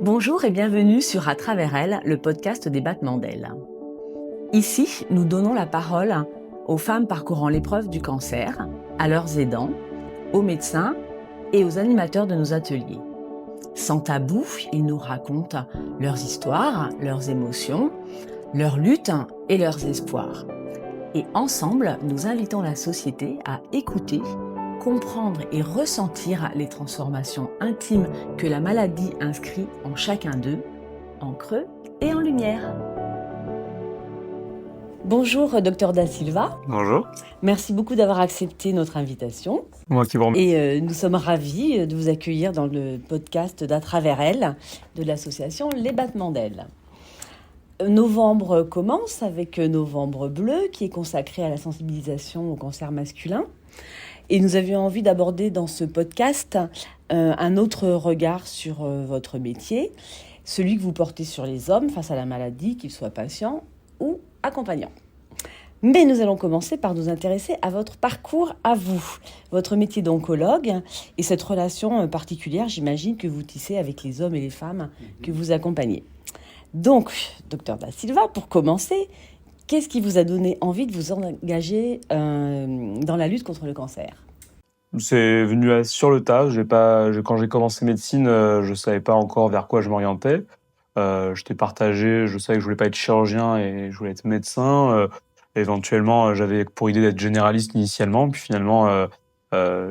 Bonjour et bienvenue sur À travers elle, le podcast des battements d'ailes. Ici, nous donnons la parole aux femmes parcourant l'épreuve du cancer, à leurs aidants, aux médecins et aux animateurs de nos ateliers. Sans tabou, ils nous racontent leurs histoires, leurs émotions, leurs luttes et leurs espoirs. Et ensemble, nous invitons la société à écouter, comprendre et ressentir les transformations intimes que la maladie inscrit en chacun d'eux, en creux et en lumière. Bonjour Dr Da Silva. Bonjour. Merci beaucoup d'avoir accepté notre invitation. Moi qui vous remercie. Et nous sommes ravis de vous accueillir dans le podcast d'À travers elle, de l'association Les Battements d'Ailes. Novembre commence avec Novembre bleu qui est consacré à la sensibilisation au cancer masculin. Et nous avions envie d'aborder dans ce podcast un autre regard sur votre métier, celui que vous portez sur les hommes face à la maladie, qu'ils soient patients ou accompagnants. Mais nous allons commencer par nous intéresser à votre parcours à vous, votre métier d'oncologue et cette relation particulière, j'imagine, que vous tissez avec les hommes et les femmes que vous accompagnez. Donc, Dr Da Silva, pour commencer, qu'est-ce qui vous a donné envie de vous engager dans la lutte contre le cancer ? C'est venu sur le tas. Quand j'ai commencé médecine, je ne savais pas encore vers quoi je m'orientais. J'étais partagé, je savais que je voulais pas être chirurgien et je voulais être médecin. Éventuellement, j'avais pour idée d'être généraliste initialement, puis finalement,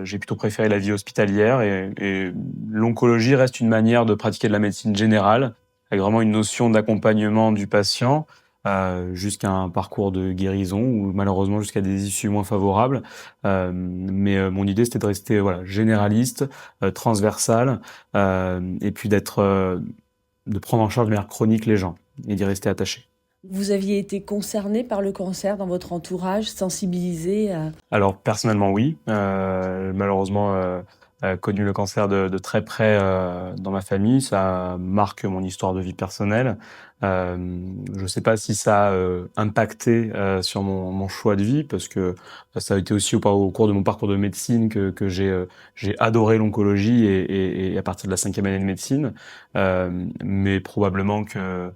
j'ai plutôt préféré la vie hospitalière et l'oncologie reste une manière de pratiquer de la médecine générale, avec vraiment une notion d'accompagnement du patient, jusqu'à un parcours de guérison ou malheureusement jusqu'à des issues moins favorables. Mais mon idée, c'était de rester généraliste, transversal, et puis de prendre en charge de manière chronique les gens et d'y rester attaché. Vous aviez été concerné par le cancer dans votre entourage, sensibilisé à... Alors personnellement oui, malheureusement connu le cancer de très près dans ma famille, ça marque mon histoire de vie personnelle. Je sais pas si ça a impacté sur mon choix de vie, parce que ça a été aussi au cours de mon parcours de médecine que j'ai adoré l'oncologie et à partir de la 5e année de médecine, mais probablement que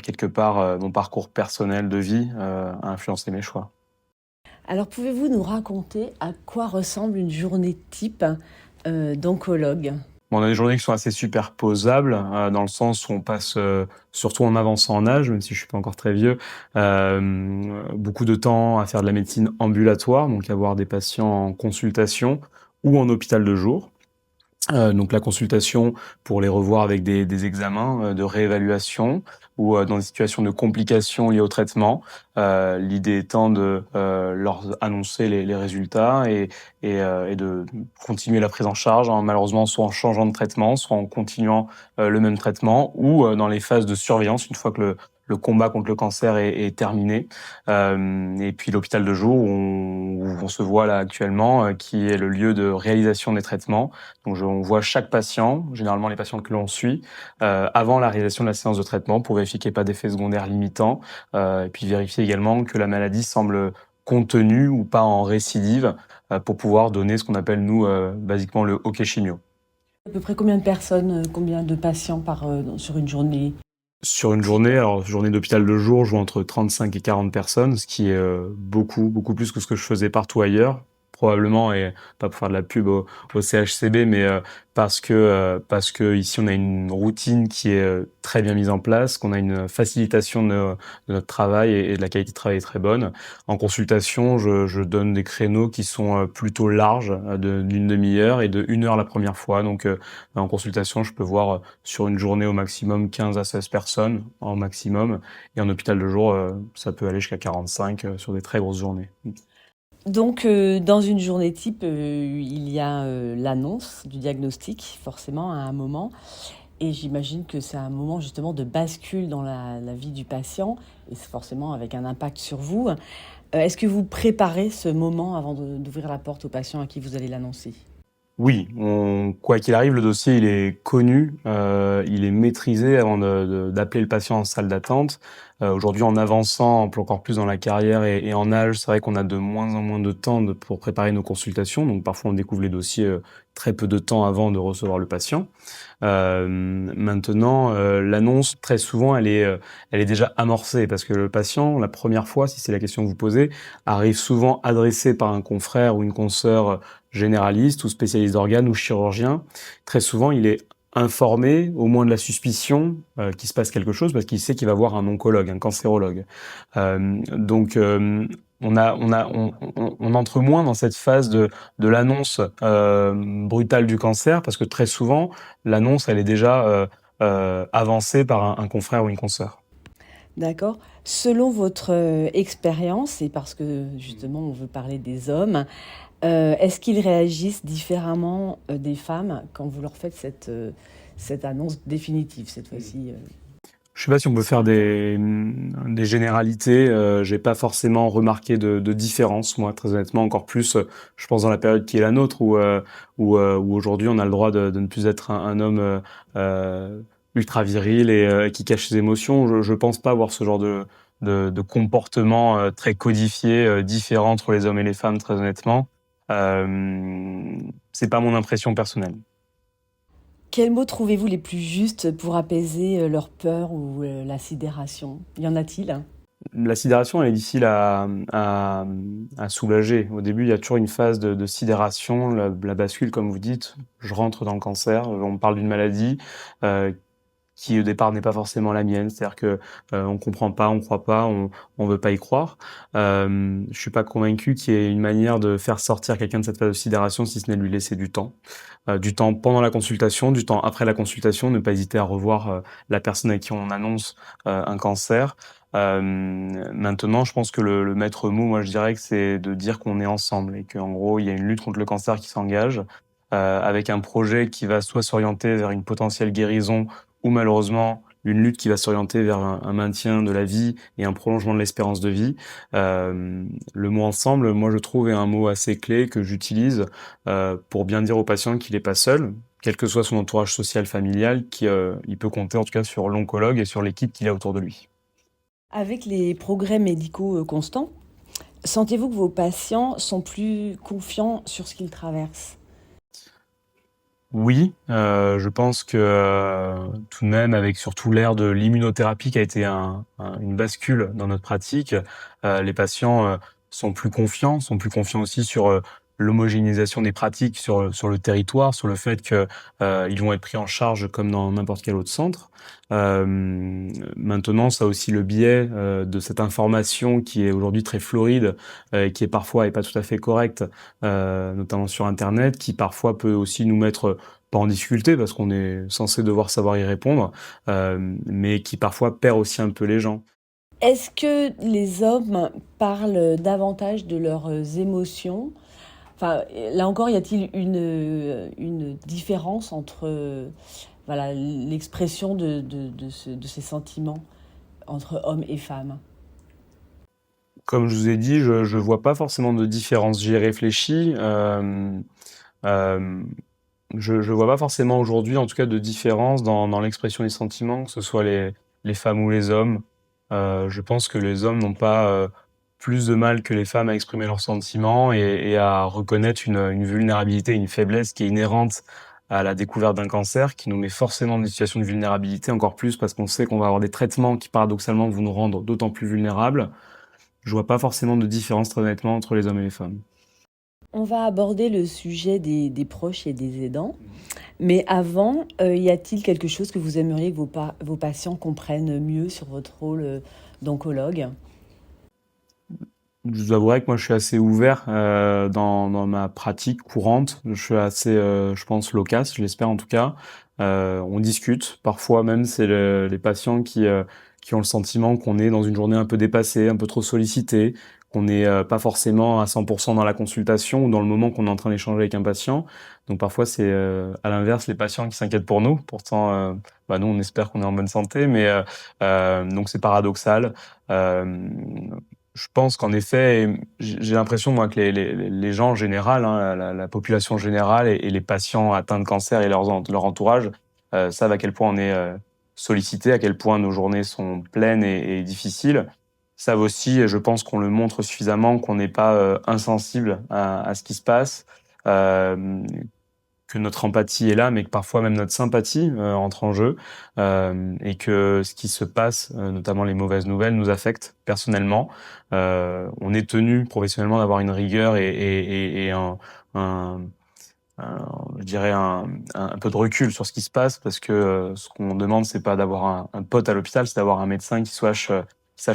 quelque part mon parcours personnel de vie a influencé mes choix. Alors, pouvez-vous nous raconter à quoi ressemble une journée type d'oncologue ? On a des journées qui sont assez superposables, dans le sens où on passe, surtout en avançant en âge, même si je suis pas encore très vieux, beaucoup de temps à faire de la médecine ambulatoire, donc à voir des patients en consultation ou en hôpital de jour. Donc la consultation pour les revoir avec des examens de réévaluation ou dans des situations de complications liées au traitement. L'idée étant de leur annoncer les résultats et de continuer la prise en charge, malheureusement soit en changeant de traitement, soit en continuant le même traitement, ou dans les phases de surveillance une fois que le combat contre le cancer est terminé. Et puis l'hôpital de jour où on se voit là actuellement, qui est le lieu de réalisation des traitements. Donc on voit chaque patient, généralement les patients que l'on suit, avant la réalisation de la séance de traitement pour vérifier qu'il n'y ait pas d'effets secondaires limitants, et puis vérifier également que la maladie semble contenue ou pas en récidive, pour pouvoir donner ce qu'on appelle nous basiquement le hockey chimio. À peu près combien de personnes, combien de patients sur une journée ? Sur une journée, alors journée d'hôpital de jour, je vois entre 35 et 40 personnes, ce qui est beaucoup plus que ce que je faisais partout ailleurs. Probablement, et pas pour faire de la pub au CHCB, mais parce que ici on a une routine qui est très bien mise en place, qu'on a une facilitation de notre travail et de la qualité de travail est très bonne. En consultation, je donne des créneaux qui sont plutôt larges, d'une demi-heure et de 1 heure la première fois. Donc en consultation, je peux voir sur une journée au maximum 15 à 16 personnes en maximum, et en hôpital de jour, ça peut aller jusqu'à 45 sur des très grosses journées. Donc, dans une journée type, il y a l'annonce du diagnostic, forcément, à un moment. Et j'imagine que c'est un moment, justement, de bascule dans la vie du patient, et c'est forcément avec un impact sur vous. Est-ce que vous préparez ce moment avant d'ouvrir la porte au patient à qui vous allez l'annoncer ? Oui, quoi qu'il arrive, le dossier, il est connu, il est maîtrisé avant d'appeler le patient en salle d'attente. Aujourd'hui, en avançant encore plus dans la carrière et en âge, c'est vrai qu'on a de moins en moins de temps pour préparer nos consultations. Donc parfois, on découvre les dossiers très peu de temps avant de recevoir le patient. Maintenant, l'annonce, très souvent, elle est déjà amorcée parce que le patient, la première fois, si c'est la question que vous posez, arrive souvent adressé par un confrère ou une consoeur généraliste ou spécialiste d'organes ou chirurgien. Très souvent, il est informé, au moins de la suspicion, qu'il se passe quelque chose parce qu'il sait qu'il va voir un oncologue, un cancérologue. Donc, on entre moins dans cette phase de l'annonce brutale du cancer parce que très souvent, l'annonce, elle est déjà avancée par un confrère ou une consoeur. D'accord. Selon votre expérience, et parce que justement on veut parler des hommes, est-ce qu'ils réagissent différemment des femmes quand vous leur faites cette annonce définitive cette fois-ci Je sais pas si on peut faire des généralités. J'ai pas forcément remarqué de différence, moi, très honnêtement. Encore plus, je pense dans la période qui est la nôtre, où aujourd'hui on a le droit de ne plus être un homme euh, ultra viril et qui cache ses émotions. Je pense pas avoir ce genre de comportement très codifié, différent entre les hommes et les femmes, très honnêtement. C'est pas mon impression personnelle. Quels mots trouvez-vous les plus justes pour apaiser leur peur ou la sidération? Y en a-t-il? La sidération, elle est difficile à soulager. Au début, il y a toujours une phase de sidération, la bascule, comme vous dites. Je rentre dans le cancer, on me parle d'une maladie euh, qui, au départ, n'est pas forcément la mienne. C'est-à-dire que on comprend pas, on croit pas, on veut pas y croire. Je suis pas convaincu qu'il y ait une manière de faire sortir quelqu'un de cette phase de sidération, si ce n'est de lui laisser du temps. Du temps pendant la consultation, du temps après la consultation, ne pas hésiter à revoir la personne à qui on annonce un cancer. Maintenant, je pense que le maître mot, moi, je dirais que c'est de dire qu'on est ensemble et qu'en gros, il y a une lutte contre le cancer qui s'engage avec un projet qui va soit s'orienter vers une potentielle guérison ou malheureusement une lutte qui va s'orienter vers un maintien de la vie et un prolongement de l'espérance de vie. Le mot ensemble, moi, je trouve, est un mot assez clé que j'utilise pour bien dire au patient qu'il n'est pas seul, quel que soit son entourage social, familial, il peut compter en tout cas sur l'oncologue et sur l'équipe qu'il a autour de lui. Avec les progrès médicaux constants, sentez-vous que vos patients sont plus confiants sur ce qu'ils traversent? Oui, je pense que tout de même, avec surtout l'ère de l'immunothérapie qui a été une bascule dans notre pratique, les patients sont plus confiants aussi sur l'homogénéisation des pratiques sur le territoire, sur le fait que ils vont être pris en charge comme dans n'importe quel autre centre. Maintenant, ça a aussi le biais de cette information qui est aujourd'hui très floride, qui est parfois et pas tout à fait correcte, notamment sur Internet, qui parfois peut aussi nous mettre pas en difficulté parce qu'on est censé devoir savoir y répondre, mais qui parfois perd aussi un peu les gens. Est-ce que les hommes parlent davantage de leurs émotions? Enfin, là encore, y a-t-il une différence entre voilà, l'expression de ces sentiments entre hommes et femmes? Comme je vous ai dit, je vois pas forcément de différence. J'y ai réfléchi. Euh, je vois pas forcément aujourd'hui, en tout cas, de différence dans l'expression des sentiments, que ce soit les femmes ou les hommes. Je pense que les hommes n'ont pas plus de mal que les femmes à exprimer leurs sentiments et à reconnaître une vulnérabilité, une faiblesse qui est inhérente à la découverte d'un cancer, qui nous met forcément dans une situation de vulnérabilité, encore plus parce qu'on sait qu'on va avoir des traitements qui paradoxalement vont nous rendre d'autant plus vulnérables. Je vois pas forcément de différence, très honnêtement, entre les hommes et les femmes. On va aborder le sujet des proches et des aidants. Mais avant, y a-t-il quelque chose que vous aimeriez que vos patients comprennent mieux sur votre rôle d'oncologue? Je vous avouerai que moi, je suis assez ouvert dans ma pratique courante. Je suis assez, je pense, loquace, je l'espère en tout cas. On discute. Parfois même, c'est les patients qui ont le sentiment qu'on est dans une journée un peu dépassée, un peu trop sollicité, qu'on n'est pas forcément à 100% dans la consultation ou dans le moment qu'on est en train d'échanger avec un patient. Donc parfois, c'est à l'inverse les patients qui s'inquiètent pour nous. Pourtant, nous, on espère qu'on est en bonne santé, mais donc c'est paradoxal. Euh, Je pense qu'en effet, j'ai l'impression, moi, que les gens en général, hein, la population générale et les patients atteints de cancer et leur entourage, savent à quel point on est, sollicité, à quel point nos journées sont pleines et difficiles. Savent aussi, et je pense qu'on le montre suffisamment, qu'on n'est pas, insensible à ce qui se passe, hem, que notre empathie est là, mais que parfois même notre sympathie, entre en jeu, et que ce qui se passe, notamment les mauvaises nouvelles, nous affectent personnellement. On est tenu professionnellement d'avoir une rigueur et un je dirais un peu de recul sur ce qui se passe parce que, ce qu'on demande, c'est pas d'avoir un pote à l'hôpital, c'est d'avoir un médecin qui sache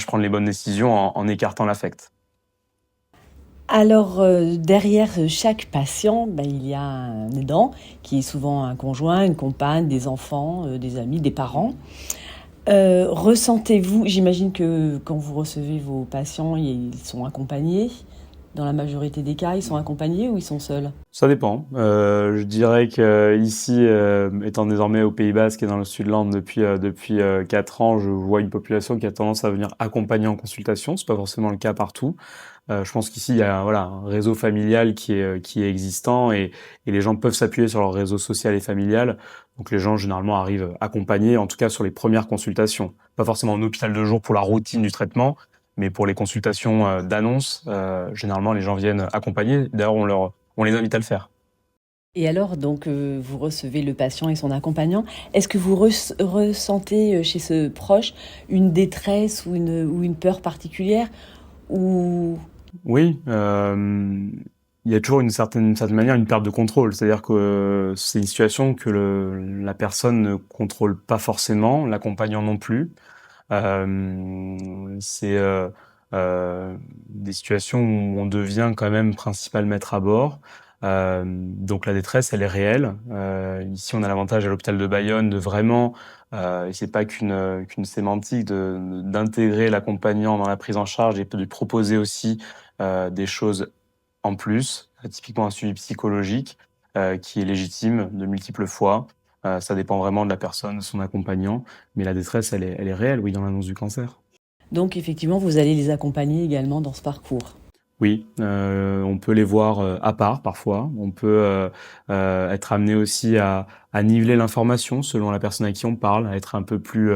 prendre les bonnes décisions en écartant l'affect. Alors, derrière chaque patient, il y a un aidant qui est souvent un conjoint, une compagne, des enfants, des amis, des parents. Ressentez-vous, j'imagine que quand vous recevez vos patients, ils sont accompagnés. Dans la majorité des cas, ils sont accompagnés ou ils sont seuls? Ça dépend. Je dirais qu'ici, étant désormais au Pays Basque et dans le Sud-Land depuis 4 ans, je vois une population qui a tendance à venir accompagner en consultation. C'est pas forcément le cas partout. Je pense qu'ici, il y a voilà, un réseau familial qui est existant et les gens peuvent s'appuyer sur leur réseau social et familial. Donc les gens, généralement, arrivent accompagnés, en tout cas sur les premières consultations. Pas forcément en hôpital de jour pour la routine du traitement, mais pour les consultations d'annonce, généralement, les gens viennent accompagnés. D'ailleurs, on les invite à le faire. Et alors, donc, vous recevez le patient et son accompagnant. Est-ce que vous ressentez chez ce proche une détresse ou une peur particulière ou... Oui, il y a toujours d'une certaine manière une perte de contrôle. C'est-à-dire que c'est une situation que la personne ne contrôle pas forcément, l'accompagnant non plus. C'est des situations où on devient quand même principal maître à bord. Donc la détresse, elle est réelle. Ici, on a l'avantage à l'hôpital de Bayonne de vraiment, et c'est pas qu'une sémantique, d'intégrer l'accompagnant dans la prise en charge et de lui proposer aussi des choses en plus, typiquement un suivi psychologique qui est légitime de multiples fois. Ça dépend vraiment de la personne, de son accompagnant, mais la détresse, elle est réelle, oui, dans l'annonce du cancer. Donc, effectivement, vous allez les accompagner également dans ce parcours. Oui, on peut les voir à part parfois. On peut être amené aussi à niveler l'information selon la personne à qui on parle, à être un peu plus,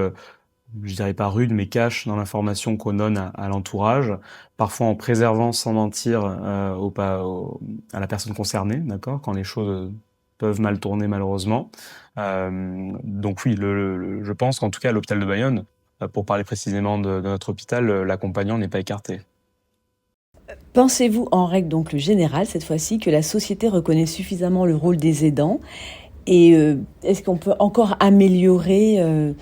je dirais pas rude, mais cash dans l'information qu'on donne à l'entourage, parfois en préservant sans mentir à la personne concernée, d'accord, quand les choses peuvent mal tourner malheureusement. Donc oui, je pense qu'en tout cas à l'hôpital de Bayonne, pour parler précisément de notre hôpital, l'accompagnant n'est pas écarté. Pensez-vous, en règle donc générale, cette fois-ci, que la société reconnaît suffisamment le rôle des aidants et est-ce qu'on peut encore améliorer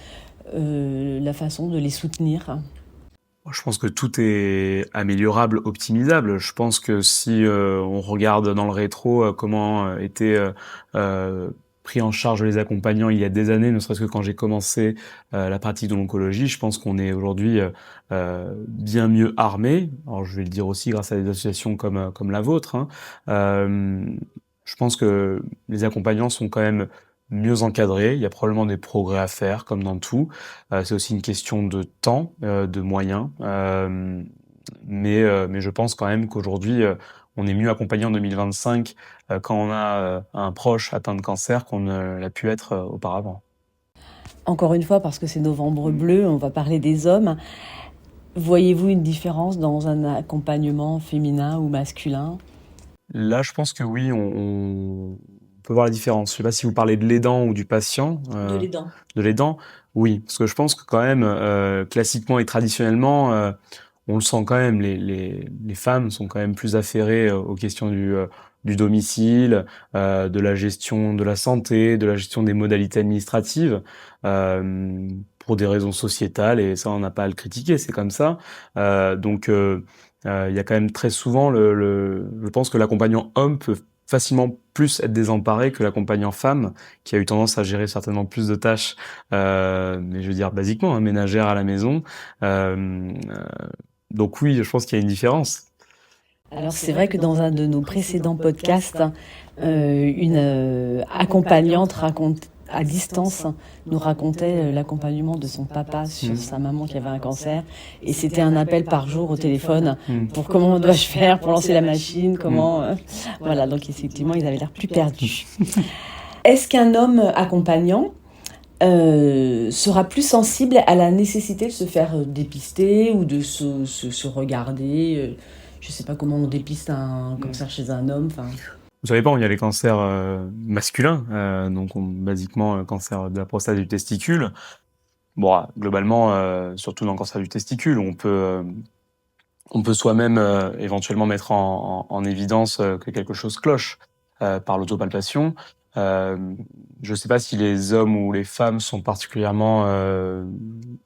la façon de les soutenir? Je pense que tout est améliorable, optimisable. Je pense que si on regarde dans le rétro comment étaient pris en charge les accompagnants il y a des années, ne serait-ce que quand j'ai commencé la pratique de l'oncologie, je pense qu'on est aujourd'hui bien mieux armé. Alors je vais le dire aussi grâce à des associations comme la vôtre, hein. Euh, je pense que les accompagnants sont quand même mieux encadrés. Il y a probablement des progrès à faire, comme dans tout. C'est aussi une question de temps, de moyens, mais je pense quand même qu'aujourd'hui, on est mieux accompagné en 2025, quand on a, un proche atteint de cancer qu'on ne l'a pu être, auparavant. Encore une fois, parce que c'est Novembre bleu, on va parler des hommes. Voyez-vous une différence dans un accompagnement féminin ou masculin? Là, je pense que oui, on peut voir la différence. Je sais pas si vous parlez de l'aidant ou du patient, De l'aidant. de l'aidant? Oui, parce que je pense que quand même, classiquement et traditionnellement, on le sent quand même, les femmes sont quand même plus affairées aux questions du domicile, de la gestion de la santé, de la gestion des modalités administratives, pour des raisons sociétales, et ça, on n'a pas à le critiquer, c'est comme ça. Il y a quand même très souvent je pense que l'accompagnant homme peut facilement plus être désemparé que l'accompagnant femme, qui a eu tendance à gérer certainement plus de tâches, mais je veux dire basiquement, hein, ménagères à la maison. Donc oui, je pense qu'il y a une différence. Alors c'est vrai que dans un de nos précédents podcasts, une accompagnante à distance, nous racontait l'accompagnement de son papa sur sa maman qui avait un cancer. Et c'était un appel par jour au téléphone pour comment dois-je faire pour lancer la machine, comment... voilà, donc effectivement, ils avaient l'air plus perdus. Est-ce qu'un homme accompagnant sera plus sensible à la nécessité de se faire dépister ou de se regarder je ne sais pas comment on dépiste un cancer chez un homme. Vous savez pas, il y a les cancers masculins, donc basiquement le cancer de la prostate et du testicule. Bon, globalement, surtout dans le cancer du testicule, on peut soi-même éventuellement mettre en évidence que quelque chose cloche par l'autopalpation. Je ne sais pas si les hommes ou les femmes sont particulièrement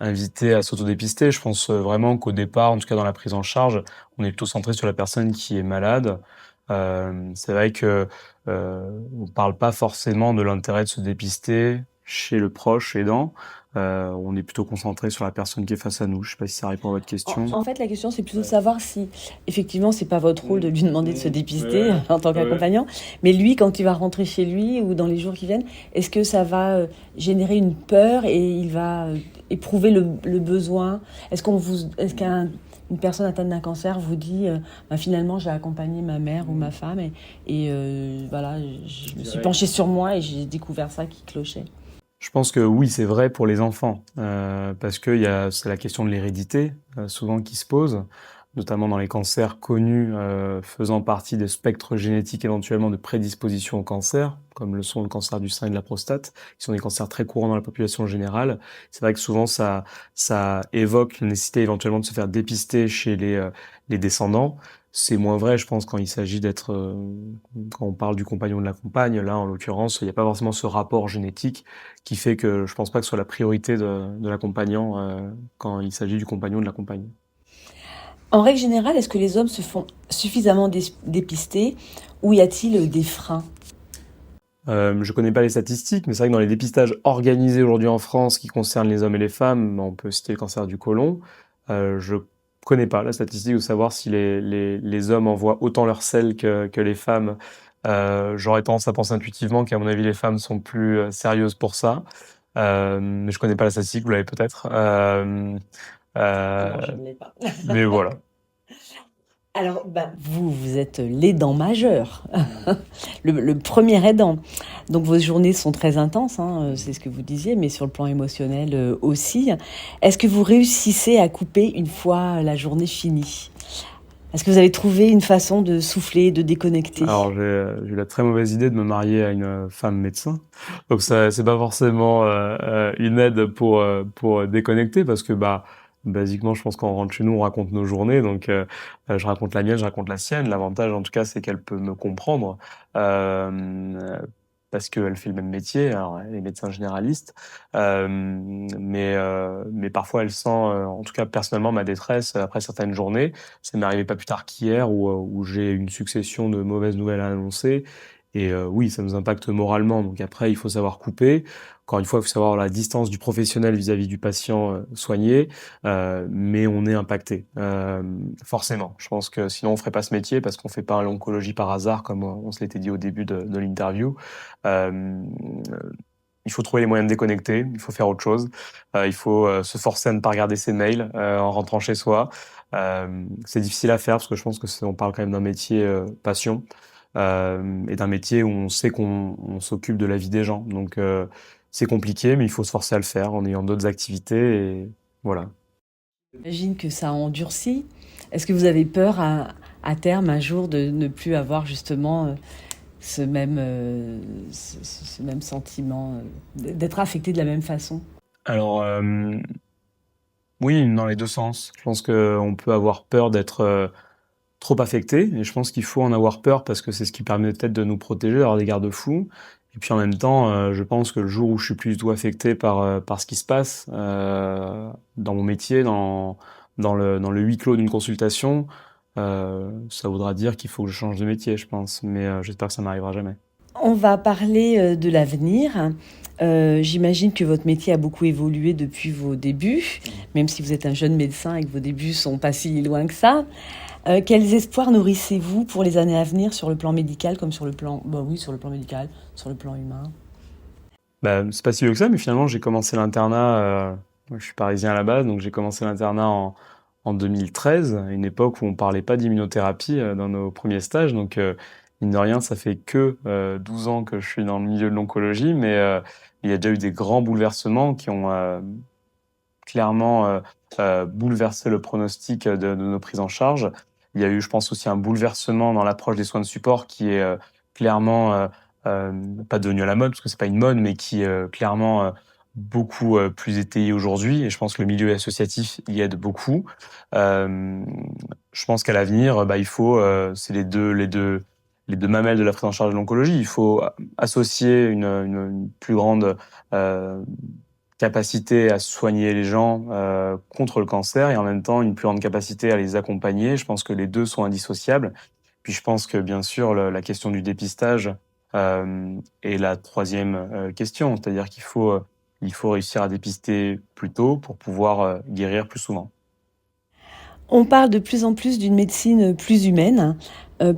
invités à s'autodépister. Je pense vraiment qu'au départ, en tout cas dans la prise en charge, on est plutôt centré sur la personne qui est malade. C'est vrai que on parle pas forcément de l'intérêt de se dépister chez le proche aidant. On est plutôt concentré sur la personne qui est face à nous. Je sais pas si ça répond à votre question. En fait, la question, c'est plutôt de savoir si, effectivement, c'est pas votre rôle de lui demander de se dépister en tant qu'accompagnant, mais lui, quand il va rentrer chez lui ou dans les jours qui viennent, est-ce que ça va générer une peur et il va éprouver le besoin? Est-ce qu'une personne atteinte d'un cancer vous dit finalement j'ai accompagné ma mère ou ma femme et voilà, je me suis penchée sur moi et j'ai découvert ça qui clochait. Je pense que oui, c'est vrai pour les enfants, parce que c'est la question de l'hérédité souvent qui se pose, notamment dans les cancers connus faisant partie des spectres génétiques éventuellement de prédisposition au cancer, comme le sont le cancer du sein et de la prostate, qui sont des cancers très courants dans la population générale. C'est vrai que souvent ça évoque la nécessité éventuellement de se faire dépister chez les descendants. C'est moins vrai, je pense, quand il s'agit quand on parle du compagnon de la compagne. Là, en l'occurrence, il n'y a pas forcément ce rapport génétique qui fait que je pense pas que ce soit la priorité de l'accompagnant quand il s'agit du compagnon de la compagne. En règle générale, est-ce que les hommes se font suffisamment dépister ou y a-t-il des freins ? Je connais pas les statistiques, mais c'est vrai que dans les dépistages organisés aujourd'hui en France qui concernent les hommes et les femmes, on peut citer le cancer du côlon. Je connais pas la statistique de savoir si les hommes envoient autant leur sel que les femmes. J'aurais tendance à penser intuitivement qu'à mon avis les femmes sont plus sérieuses pour ça. Mais je connais pas la statistique, vous l'avez peut-être. Non, je ne l'ai pas. Mais voilà. Alors, vous êtes l'aidant majeur, le premier aidant. Donc, vos journées sont très intenses, c'est ce que vous disiez, mais sur le plan émotionnel aussi. Est-ce que vous réussissez à couper une fois la journée finie ? Est-ce que vous avez trouvé une façon de souffler, de déconnecter ? Alors, j'ai eu la très mauvaise idée de me marier à une femme médecin. Donc, ça, c'est pas forcément une aide pour déconnecter, parce que basiquement, je pense qu'on rentre chez nous, on raconte nos journées, donc je raconte la mienne, je raconte la sienne. L'avantage, en tout cas, c'est qu'elle peut me comprendre parce qu'elle fait le même métier. Alors, elle est médecin généraliste, mais parfois, elle sent, en tout cas personnellement, ma détresse après certaines journées. Ça m'est arrivé pas plus tard qu'hier, où j'ai une succession de mauvaises nouvelles à annoncer. Et oui, ça nous impacte moralement. Donc après, il faut savoir couper. Encore une fois, il faut savoir la distance du professionnel vis-à-vis du patient soigné, mais on est impacté, forcément. Je pense que sinon on ferait pas ce métier parce qu'on fait pas l'oncologie par hasard, comme on se l'était dit au début de l'interview. Il faut trouver les moyens de déconnecter, il faut faire autre chose. Il faut se forcer à ne pas regarder ses mails en rentrant chez soi. C'est difficile à faire parce que je pense que on parle quand même d'un métier passion et d'un métier où on sait qu'on s'occupe de la vie des gens. Donc c'est compliqué, mais il faut se forcer à le faire en ayant d'autres activités et voilà. J'imagine que ça endurcit. Est-ce que vous avez peur à terme, un jour, de ne plus avoir justement ce même sentiment, d'être affecté de la même façon ? Alors, oui, dans les deux sens. Je pense qu'on peut avoir peur d'être trop affecté, et je pense qu'il faut en avoir peur parce que c'est ce qui permet peut-être de nous protéger, d'avoir des garde-fous. Et puis en même temps, je pense que le jour où je suis plus du tout affecté par ce qui se passe dans mon métier, dans le huis clos d'une consultation, ça voudra dire qu'il faut que je change de métier, je pense. Mais j'espère que ça n'arrivera jamais. On va parler de l'avenir. J'imagine que votre métier a beaucoup évolué depuis vos débuts, même si vous êtes un jeune médecin et que vos débuts sont pas si loin que ça. Quels espoirs nourrissez-vous pour les années à venir sur le plan médical comme sur le plan, sur le plan médical, sur le plan humain ? Bah, c'est pas si vieux que ça, mais finalement, j'ai commencé l'internat, moi, je suis parisien à la base, donc j'ai commencé l'internat en 2013, à une époque où on parlait pas d'immunothérapie, dans nos premiers stages. Donc, mine de rien, ça fait que, 12 ans que je suis dans le milieu de l'oncologie, mais, il y a déjà eu des grands bouleversements qui ont, clairement, bouleversé le pronostic, de nos prises en charge. Il y a eu, je pense aussi, un bouleversement dans l'approche des soins de support qui est, clairement, pas devenu à la mode, parce que c'est pas une mode, mais qui est, clairement, beaucoup, plus étayé aujourd'hui, et je pense que le milieu associatif y aide beaucoup. Hem, je pense qu'à l'avenir, bah, il faut, c'est les deux mamelles de la prise en charge de l'oncologie. Il faut associer une plus grande, heu capacité à soigner les gens, contre le cancer, et en même temps une plus grande capacité à les accompagner. Je pense que les 2 sont indissociables. Puis je pense que bien sûr le la question du dépistage, est la troisième question. C'est-à-dire il faut réussir à dépister plus tôt pour pouvoir, guérir plus souvent. On parle de plus en plus d'une médecine plus humaine,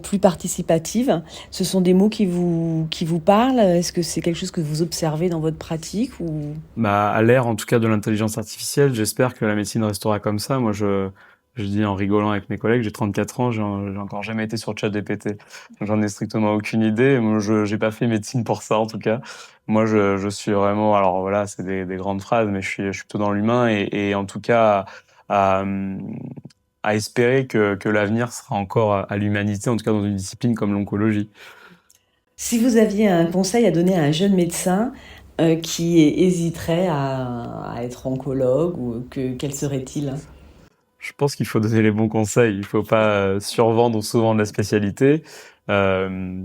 plus participative. Ce sont des mots qui vous parlent? Est-ce que c'est quelque chose que vous observez dans votre pratique ou... Bah, à l'ère en tout cas de l'intelligence artificielle, j'espère que la médecine restera comme ça. Moi, je dis en rigolant avec mes collègues, j'ai 34 ans, j'ai encore jamais été sur ChatGPT. J'en ai strictement aucune idée. Moi, j'ai pas fait médecine pour ça, en tout cas. Moi, je suis vraiment, alors voilà, c'est des grandes phrases, mais je suis plutôt dans l'humain, et en tout cas, à, à espérer que l'avenir sera encore à l'humanité, en tout cas dans une discipline comme l'oncologie. Si vous aviez un conseil à donner à un jeune médecin qui hésiterait à être oncologue, quel serait-il? Je pense qu'il faut donner les bons conseils. Il faut pas survendre souvent de la spécialité. Euh,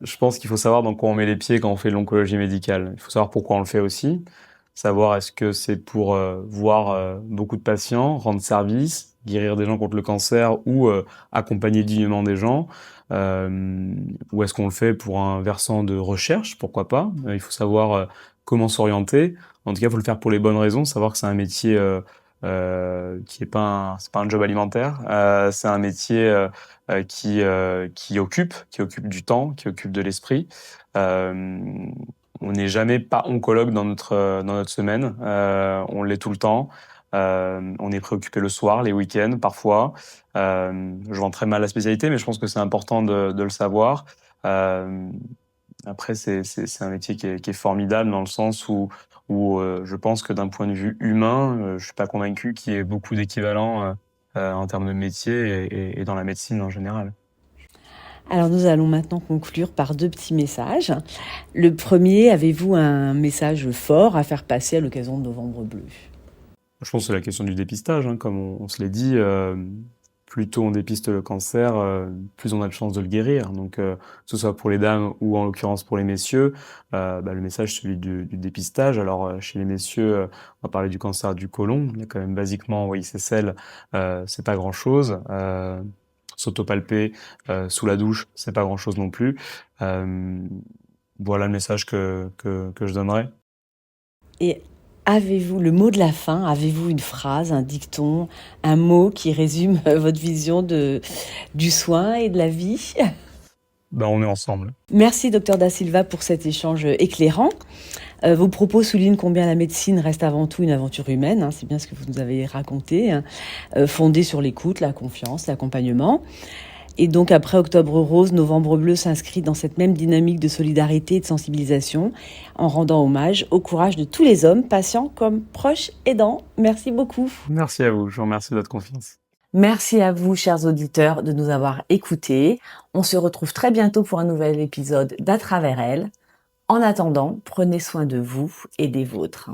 je pense qu'il faut savoir dans quoi on met les pieds quand on fait de l'oncologie médicale. Il faut savoir pourquoi on le fait aussi. Savoir est-ce que c'est pour voir beaucoup de patients, rendre service, guérir des gens contre le cancer, ou accompagner dignement des gens. Euh, ou est-ce qu'on le fait pour un versant de recherche? Pourquoi pas? Il faut savoir comment s'orienter. En tout cas, il faut le faire pour les bonnes raisons. Savoir que c'est un métier qui est pas c'est pas un job alimentaire. C'est un métier qui occupe du temps, qui occupe de l'esprit. Euh, on n'est jamais pas oncologue dans notre semaine. On l'est tout le temps. On est préoccupé le soir, les week-ends parfois. Je vends très mal la spécialité, mais je pense que c'est important de le savoir. Euh, Après, c'est un métier qui est formidable dans le sens où je pense que d'un point de vue humain, je suis pas convaincu qu'il y ait beaucoup d'équivalents en termes de métier, et dans la médecine en général. Alors nous allons maintenant conclure par deux petits messages. Le premier, avez-vous un message fort à faire passer à l'occasion de Novembre Bleu? Je pense que c'est la question du dépistage, hein, comme on se l'est dit. Plus tôt on dépiste le cancer, plus on a de chances de le guérir. Donc, que ce soit pour les dames ou en l'occurrence pour les messieurs, bah, le message, c'est celui du dépistage. Alors, chez les messieurs, on va parler du cancer du côlon. Il y a quand même basiquement, oui, c'est celle, c'est pas grand-chose. S'autopalper sous la douche, c'est pas grand-chose non plus. Euh, voilà le message que je donnerais. Et avez-vous le mot de la fin? Avez-vous une phrase, un dicton, un mot qui résume votre vision du soin et de la vie? Ben, on est ensemble. Merci, docteur Da Silva, pour cet échange éclairant. Vos propos soulignent combien la médecine reste avant tout une aventure humaine, hein, c'est bien ce que vous nous avez raconté, hein, fondée sur l'écoute, la confiance, l'accompagnement. Et donc après Octobre Rose, Novembre Bleu s'inscrit dans cette même dynamique de solidarité et de sensibilisation, en rendant hommage au courage de tous les hommes, patients comme proches aidants. Merci beaucoup. Merci à vous. Je vous remercie de votre confiance. Merci à vous, chers auditeurs, de nous avoir écoutés. On se retrouve très bientôt pour un nouvel épisode d'À travers elle. En attendant, prenez soin de vous et des vôtres.